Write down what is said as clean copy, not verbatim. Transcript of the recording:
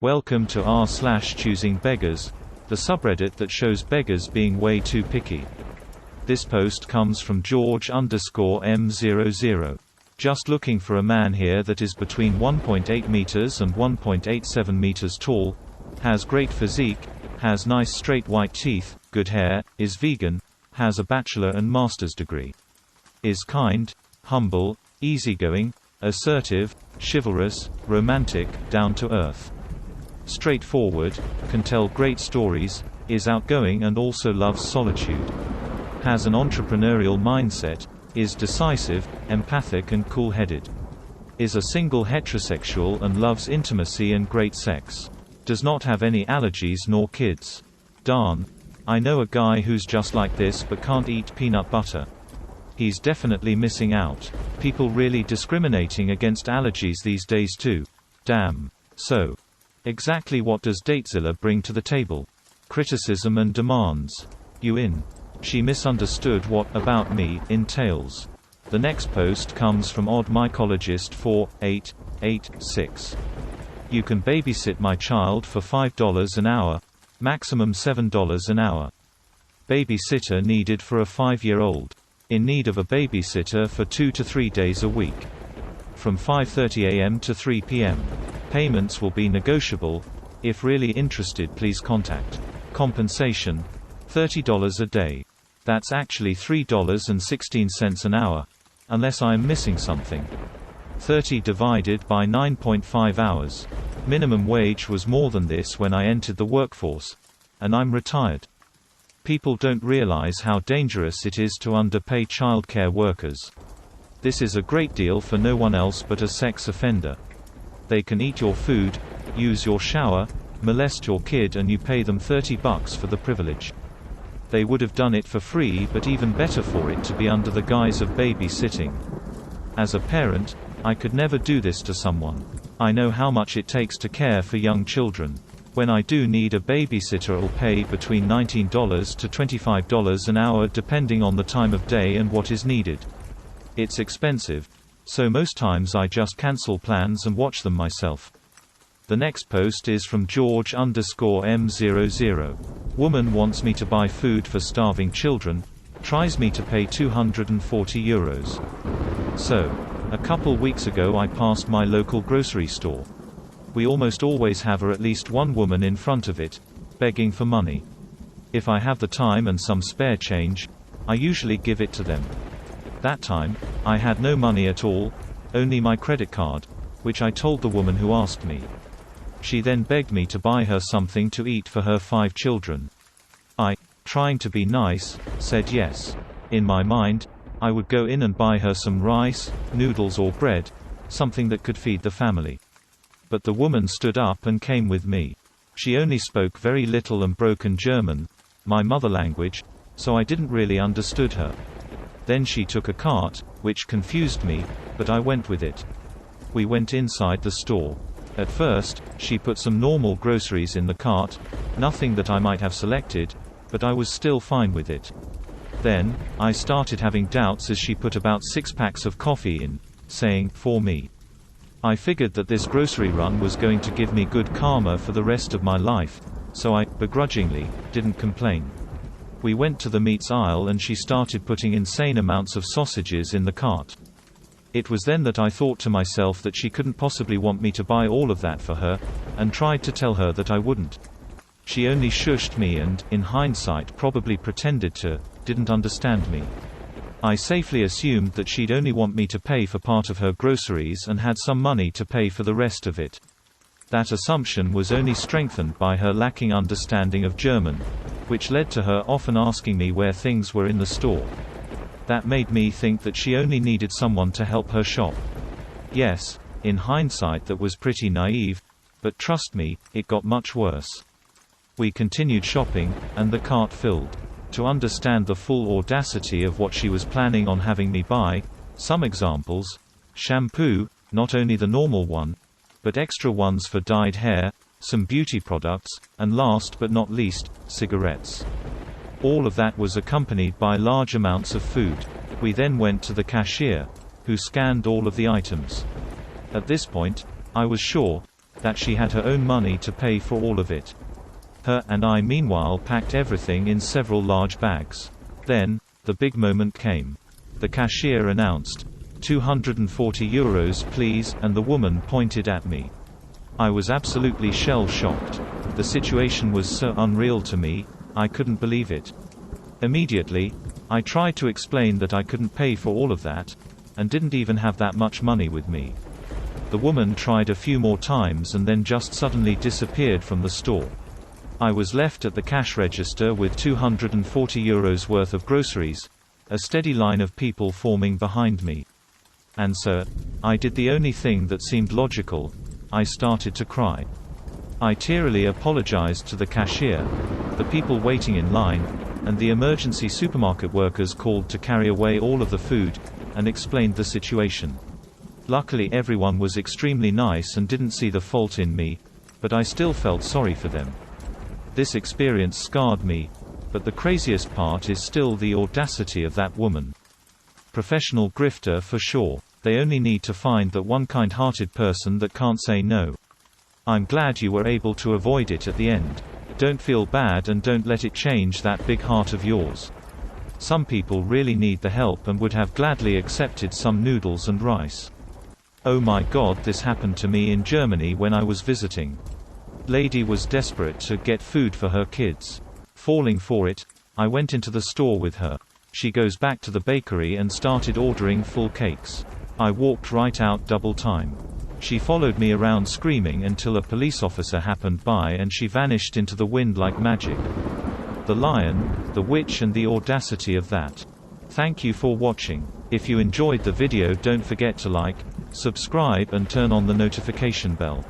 Welcome to r/ChoosingBeggars, the subreddit that shows beggars being way too picky. This post comes from George_M00. Just looking for a man here that is between 1.8 meters and 1.87 meters tall, has great physique, has nice straight white teeth, good hair, is vegan, has a bachelor and master's degree. Is kind, humble, easygoing, assertive, chivalrous, romantic, down to earth. Straightforward, can tell great stories, is outgoing and also loves solitude. Has an entrepreneurial mindset, is decisive, empathic and cool-headed. Is a single heterosexual and loves intimacy and great sex. Does not have any allergies nor kids. Darn. I know a guy who's just like this but can't eat peanut butter. He's definitely missing out. People really discriminating against allergies these days too. Damn. So, exactly what does Datezilla bring to the table? Criticism and demands. You in? She misunderstood what "about me" entails. The next post comes from oddmycologist4886. You can babysit my child for $5 an hour, maximum $7 an hour. Babysitter needed for a 5-year-old. In need of a babysitter for 2 to 3 days a week. From 5:30 a.m. to 3 p.m. Payments will be negotiable. If really interested, please contact. Compensation: $30 a day. That's actually $3.16 an hour. Unless I am missing something. 30 divided by 9.5 hours. Minimum wage was more than this when I entered the workforce. And I'm retired. People don't realize how dangerous it is to underpay childcare workers. This is a great deal for no one else but a sex offender. They can eat your food, use your shower, molest your kid, and you pay them $30 for the privilege. They would have done it for free, but even better for it to be under the guise of babysitting. As a parent, I could never do this to someone. I know how much it takes to care for young children. When I do need a babysitter, I'll pay between $19 to $25 an hour depending on the time of day and what is needed. It's expensive. So most times I just cancel plans and watch them myself. The next post is from George_M00. Woman wants me to buy food for starving children, tries me to pay €240. So, a couple weeks ago I passed my local grocery store. We almost always have at least one woman in front of it, begging for money. If I have the time and some spare change, I usually give it to them. That time, I had no money at all, only my credit card, which I told the woman who asked me. She then begged me to buy her something to eat for her 5 children. I, trying to be nice, said yes. In my mind, I would go in and buy her some rice, noodles or bread, something that could feed the family. But the woman stood up and came with me. She only spoke very little and broken German, my mother language, so I didn't really understood her. Then she took a cart, which confused me, but I went with it. We went inside the store. At first, she put some normal groceries in the cart, nothing that I might have selected, but I was still fine with it. Then, I started having doubts as she put about 6 packs of coffee in, saying, "For me." I figured that this grocery run was going to give me good karma for the rest of my life, so I, begrudgingly, didn't complain. We went to the meats aisle and she started putting insane amounts of sausages in the cart. It was then that I thought to myself that she couldn't possibly want me to buy all of that for her, and tried to tell her that I wouldn't. She only shushed me and, in hindsight, probably pretended to, didn't understand me. I safely assumed that she'd only want me to pay for part of her groceries and had some money to pay for the rest of it. That assumption was only strengthened by her lacking understanding of German, which led to her often asking me where things were in the store. That made me think that she only needed someone to help her shop. Yes, in hindsight that was pretty naive, but trust me, it got much worse. We continued shopping, and the cart filled. To understand the full audacity of what she was planning on having me buy, some examples: shampoo, not only the normal one, but extra ones for dyed hair, some beauty products, and last but not least, cigarettes. All of that was accompanied by large amounts of food. We then went to the cashier, who scanned all of the items. At this point, I was sure that she had her own money to pay for all of it. Her and I meanwhile packed everything in several large bags. Then, the big moment came. The cashier announced, €240 please, and the woman pointed at me. I was absolutely shell-shocked. The situation was so unreal to me, I couldn't believe it. Immediately, I tried to explain that I couldn't pay for all of that, and didn't even have that much money with me. The woman tried a few more times and then just suddenly disappeared from the store. I was left at the cash register with €240 worth of groceries, a steady line of people forming behind me. And so, I did the only thing that seemed logical: I started to cry. I tearily apologized to the cashier, the people waiting in line, and the emergency supermarket workers called to carry away all of the food, and explained the situation. Luckily everyone was extremely nice and didn't see the fault in me, but I still felt sorry for them. This experience scarred me, but the craziest part is still the audacity of that woman. Professional grifter for sure. They only need to find that one kind-hearted person that can't say no. I'm glad you were able to avoid it at the end. Don't feel bad and don't let it change that big heart of yours. Some people really need the help and would have gladly accepted some noodles and rice. Oh my god, this happened to me in Germany when I was visiting. Lady was desperate to get food for her kids. Falling for it, I went into the store with her. She goes back to the bakery and started ordering full cakes. I walked right out double time. She followed me around screaming until a police officer happened by and she vanished into the wind like magic. The lion, the witch, and the audacity of that. Thank you for watching. If you enjoyed the video, don't forget to like, subscribe and turn on the notification bell.